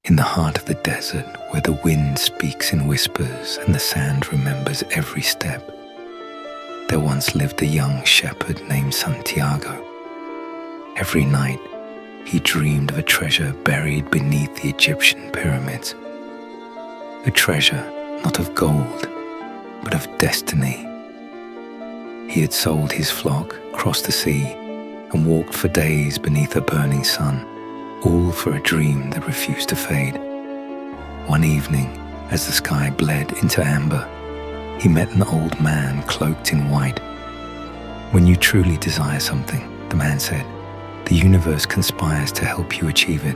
In the heart of the desert, where the wind speaks in whispers and the sand remembers every step, there once lived a young shepherd named Santiago. Every night, he dreamed of a treasure buried beneath the Egyptian pyramids. A treasure not of gold, but of destiny. He had sold his flock, crossed the sea, and walked for days beneath a burning sun, all for a dream that refused to fade. One evening, as the sky bled into amber, he met an old man cloaked in white. "When you truly desire something," the man said, "the universe conspires to help you achieve it."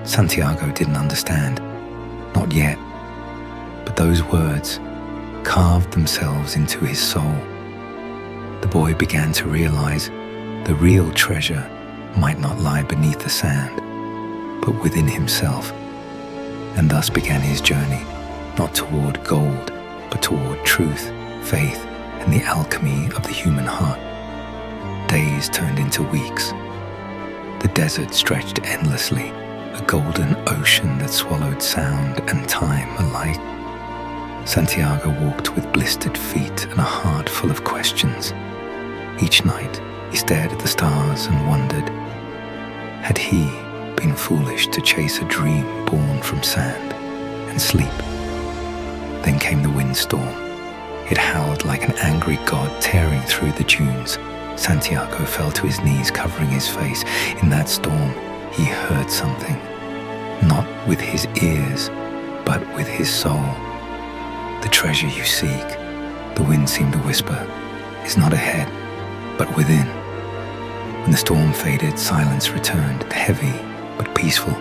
Santiago didn't understand, not yet, but those words carved themselves into his soul. The boy began to realize the real treasure might not lie beneath the sand, but within himself, and thus began his journey, not toward gold, but toward truth, faith, and the alchemy of the human heart. Days turned into weeks. The desert stretched endlessly, a golden ocean that swallowed sound and time alike. Santiago walked with blistered feet and a heart full of questions. Each night, he stared at the stars and wondered, had he been foolish to chase a dream born from sand and sleep? Then came the windstorm. It howled like an angry god tearing through the dunes. Santiago fell to his knees, covering his face. In that storm, he heard something, not with his ears, but with his soul. "The treasure you seek," the wind seemed to whisper, "is not ahead, but within." When the storm faded, silence returned, heavy but peaceful,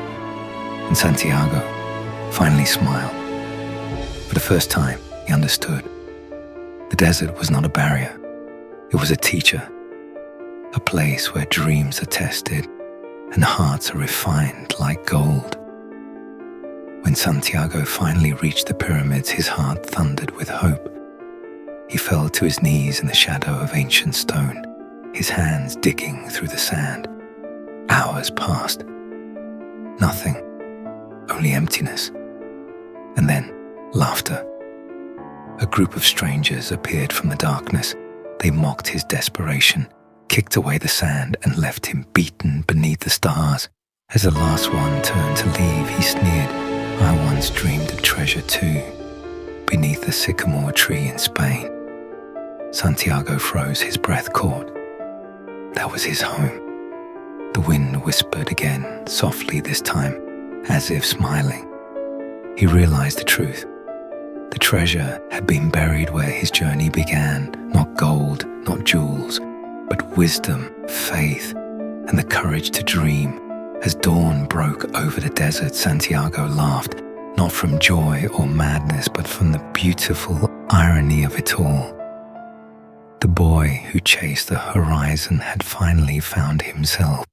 and Santiago finally smiled. For the first time, he understood. The desert was not a barrier. It was a teacher, a place where dreams are tested and hearts are refined like gold. When Santiago finally reached the pyramids, his heart thundered with hope. He fell to his knees in the shadow of ancient stone, his hands digging through the sand. Hours passed. Nothing, only emptiness. And then laughter. A group of strangers appeared from the darkness. They mocked his desperation, kicked away the sand, and left him beaten beneath the stars. As the last one turned to leave, he sneered, "I once dreamed of treasure too, beneath the sycamore tree in Spain." Santiago froze, his breath caught. That was his home. The wind whispered again, softly this time, as if smiling. He realized the truth. The treasure had been buried where his journey began, not gold, not jewels, but wisdom, faith, and the courage to dream. As dawn broke over the desert, Santiago laughed, not from joy or madness, but from the beautiful irony of it all. The boy who chased the horizon had finally found himself.